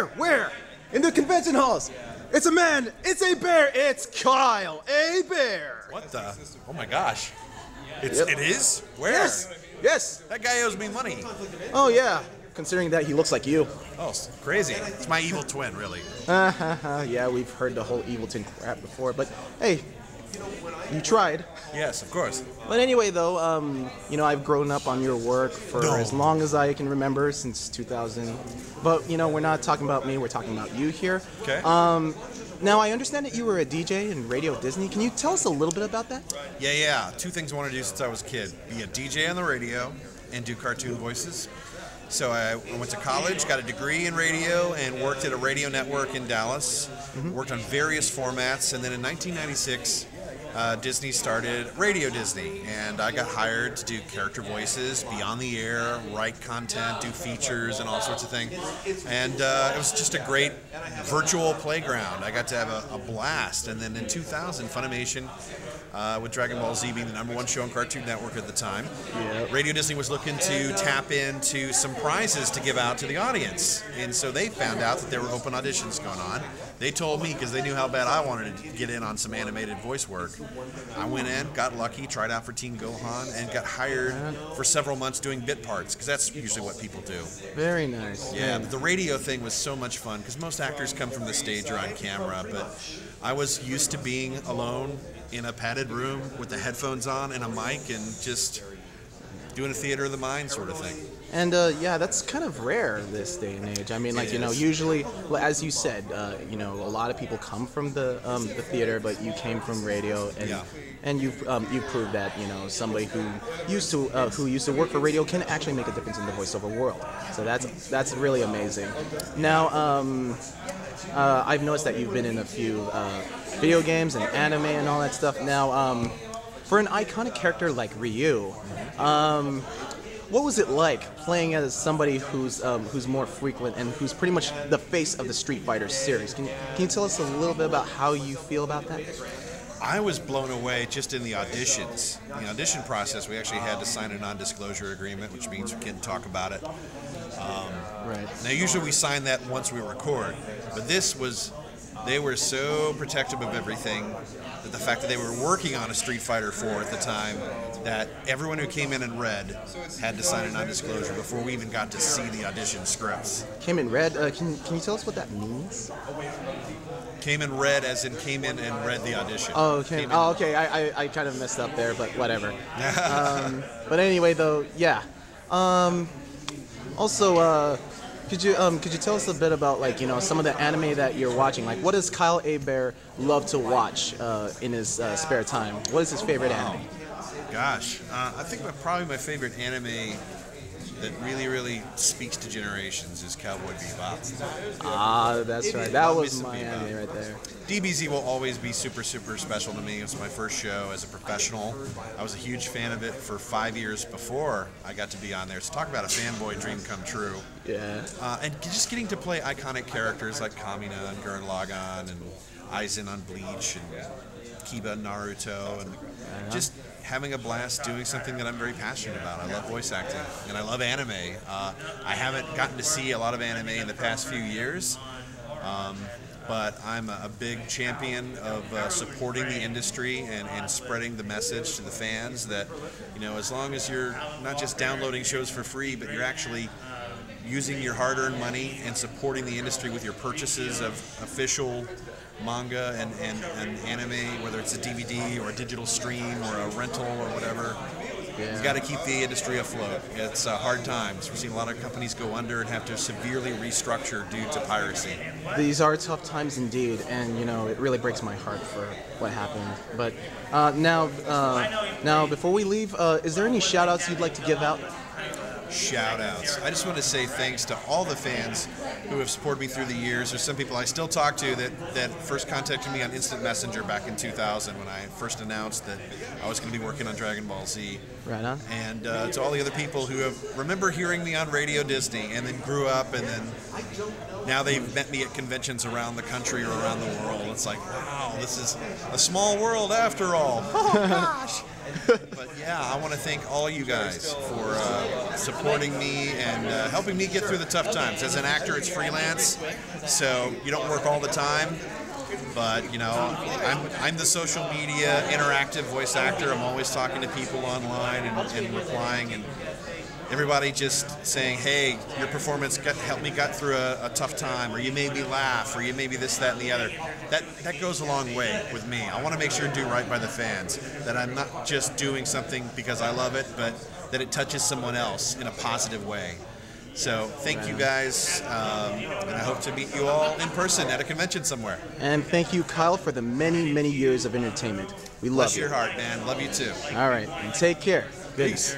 Where? In the convention halls. It's a man. It's a bear. It's Kyle Hebert. What the? Oh my gosh. It is? Where? Yes. That guy owes me money. Oh yeah. Considering that he looks like you. Oh, it's crazy. It's my evil twin, really. Yeah, we've heard the whole evil twin crap before, but hey, you tried. Yes, of course. But anyway, though, I've grown up on your work for as long as I can remember, since 2000. But, we're not talking about me, we're talking about you here. Okay. Now, I understand that you were a DJ in Radio Disney. Can you tell us a little bit about that? Yeah. Two things I wanted to do since I was a kid. Be a DJ on the radio and do cartoon voices. So I went to college, got a degree in radio, and worked at a radio network in Dallas. Worked on various formats, and then in 1996, Disney started Radio Disney, and I got hired to do character voices, be on the air, write content, do features, and all sorts of things. And it was just a great virtual playground. I got to have a blast. And then in 2000, Funimation, with Dragon Ball Z being the #1 show on Cartoon Network at the time, Radio Disney was looking to tap into some prizes to give out to the audience. And so they found out that there were open auditions going on. They told me, because they knew how bad I wanted to get in on some animated voice work. I went in, got lucky, tried out for Teen Gohan, and got hired for several months doing bit parts, because that's usually what people do. Very nice. Yeah, but the radio thing was so much fun, because most actors come from the stage or on camera, but I was used to being alone in a padded room with the headphones on and a mic and just doing a theater of the mind sort of thing. And that's kind of rare this day and age. I mean, usually, as you said, a lot of people come from the theater, but you came from radio, and you proved that somebody who used to work for radio can actually make a difference in the voiceover world. So that's really amazing. Now, I've noticed that you've been in a few video games and anime and all that stuff. Now, for an iconic character like Ryu, what was it like playing as somebody who's more frequent and who's pretty much the face of the Street Fighter series? Can you tell us a little bit about how you feel about that? I was blown away just in the auditions. In the audition process, we actually had to sign a non-disclosure agreement, which means we can't talk about it. Right. Now, usually we sign that once we record, but they were so protective of everything, that the fact that they were working on a Street Fighter 4 at the time, that everyone who came in and read had to sign a non-disclosure before we even got to see the audition scripts. Came in red? Can you tell us what that means? Came in red as in came in and read the audition. Oh, okay. I kind of messed up there, but whatever. But anyway, though, yeah. Also, could you tell us a bit about some of the anime that you're watching? Like, what does Kyle Hebert love to watch in his spare time? What is his favorite anime? Gosh, I think probably my favorite anime that really speaks to generations is Cowboy Bebop. Ah, that's right. That was my anime right there. DBZ will always be super special to me. It was my first show as a professional. I was a huge fan of it for 5 years before I got to be on there. So talk about a fanboy dream come true. Yeah. And just getting to play iconic characters like Kamina and Gurren Lagann and Aizen on Bleach and Kiba and Naruto, and just having a blast doing something that I'm very passionate about. I love voice acting, and I love anime. I haven't gotten to see a lot of anime in the past few years, but I'm a big champion of supporting the industry and spreading the message to the fans that, as long as you're not just downloading shows for free, but you're actually using your hard-earned money and supporting the industry with your purchases of official manga and anime, whether it's a DVD or a digital stream or a rental or whatever. Yeah. You've got to keep the industry afloat. It's hard times. We're seeing a lot of companies go under and have to severely restructure due to piracy. These are tough times indeed, and it really breaks my heart for what happened. But now before we leave, is there any shout-outs you'd like to give out? Shout-outs. I just want to say thanks to all the fans who have supported me through the years. There's some people I still talk to that first contacted me on Instant Messenger back in 2000 when I first announced that I was going to be working on Dragon Ball Z. Right on. And to all the other people who remember hearing me on Radio Disney and then grew up and then now they've met me at conventions around the country or around the world. It's like, wow, this is a small world after all. Oh, gosh. But yeah, I want to thank all you guys supporting me and helping me get through the tough times. As an actor, it's freelance, so you don't work all the time. But you know, I'm the social media interactive voice actor. I'm always talking to people online and replying, and everybody just saying, "Hey, your performance helped me got through a tough time," or "You made me laugh," or "You made me this, that, and the other." That goes a long way with me. I want to make sure and do right by the fans. That I'm not just doing something because I love it, but that it touches someone else in a positive way. So thank you guys, and I hope to meet you all in person at a convention somewhere. And thank you, Kyle, for the many, many years of entertainment. We love you. Bless your heart, man. Love you too. All right, and take care. Peace.